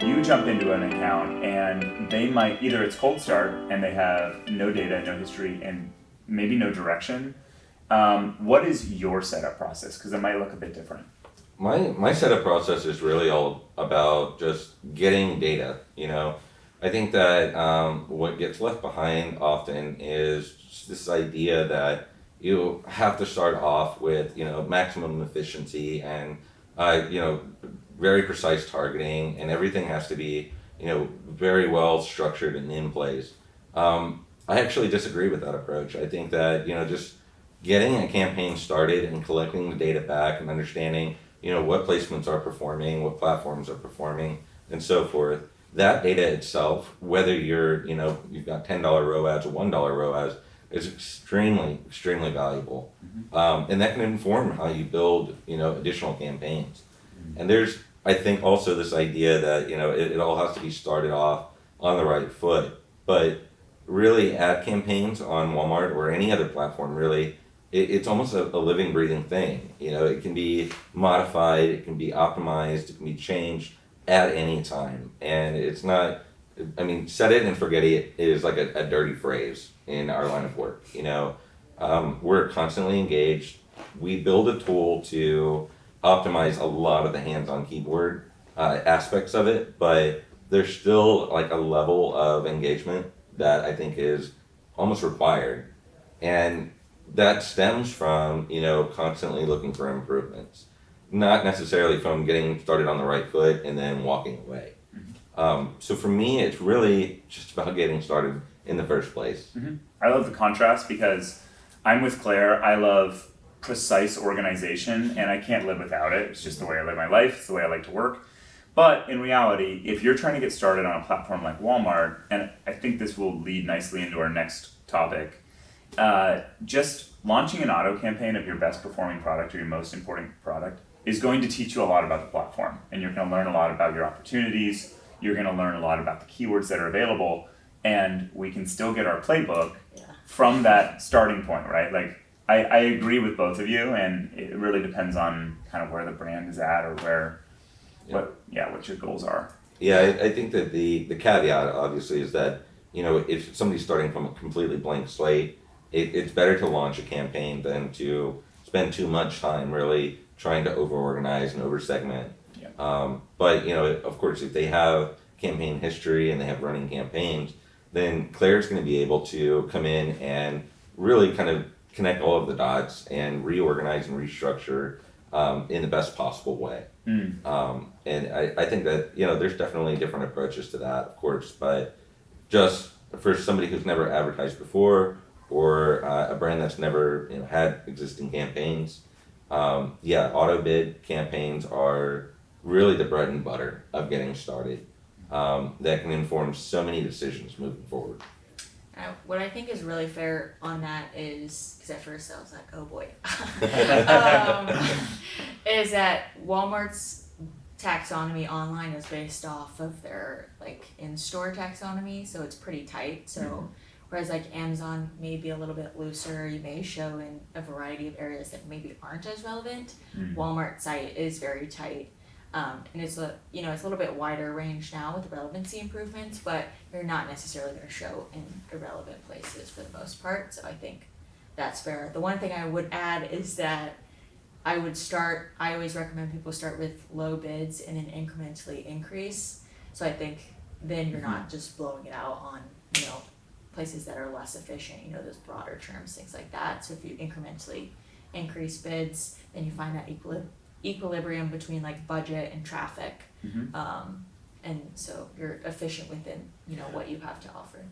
you jump into an account and they might, either it's cold start and they have no data, no history, and maybe no direction. What is your setup process? Because it might look a bit different. My setup process is really all about just getting data. I think that what gets left behind often is just this idea that you have to start off with maximum efficiency and very precise targeting, and everything has to be very well structured and in place. I actually disagree with that approach. I think that just getting a campaign started and collecting the data back and understanding what placements are performing, what platforms are performing, and so forth. That data itself, whether you've got $10 ROAS or $1 ROAS, is extremely valuable, and that can inform how you build additional campaigns. And there's, I think, also this idea that it all has to be started off on the right foot, but really ad campaigns on Walmart or any other platform, really, it's almost a living, breathing thing. It can be modified, it can be optimized, it can be changed at any time. And it's not, set it and forget it is like a dirty phrase in our line of work. We're constantly engaged. We build a tool to optimize a lot of the hands-on keyboard aspects of it, but there's still like a level of engagement that I think is almost required. And that stems from, constantly looking for improvements, not necessarily from getting started on the right foot and then walking away. So for me, it's really just about getting started in the first place. I love the contrast because I'm with Claire. I love precise organization and I can't live without it. It's just the way I live my life. It's the way I like to work. But in reality, if you're trying to get started on a platform like Walmart, and I think this will lead nicely into our next topic, just launching an auto campaign of your best performing product or your most important product is going to teach you a lot about the platform. And you're going to learn a lot about your opportunities. You're going to learn a lot about the keywords that are available. And we can still get our playbook from that starting point, right? Like, I agree with both of you, and it really depends on kind of where the brand is at or what your goals are. Yeah, I think that the caveat obviously is that, if somebody's starting from a completely blank slate, it's better to launch a campaign than to spend too much time really trying to over-organize and over-segment. But, of course, if they have campaign history and they have running campaigns, then Claire's going to be able to come in and really kind of connect all of the dots and reorganize and restructure in the best possible way. And I think that, there's definitely different approaches to that, of course, but just for somebody who's never advertised before or a brand that's never had existing campaigns, auto bid campaigns are really the bread and butter of getting started. That can inform so many decisions moving forward. What I think is really fair on that is, because at first I was like, oh boy, is that Walmart's taxonomy online is based off of their in-store taxonomy, so it's pretty tight. So whereas Amazon may be a little bit looser, you may show in a variety of areas that maybe aren't as relevant. Walmart's site is very tight. And it's a little bit wider range now with the relevancy improvements, but you're not necessarily going to show in irrelevant places for the most part. So I think that's fair. The one thing I would add is that I always recommend people start with low bids and then incrementally increase. So I think then you're not just blowing it out on, places that are less efficient, those broader terms, things like that. So if you incrementally increase bids, then you find that equilibrium between budget and traffic, and so you're efficient within what you have to offer.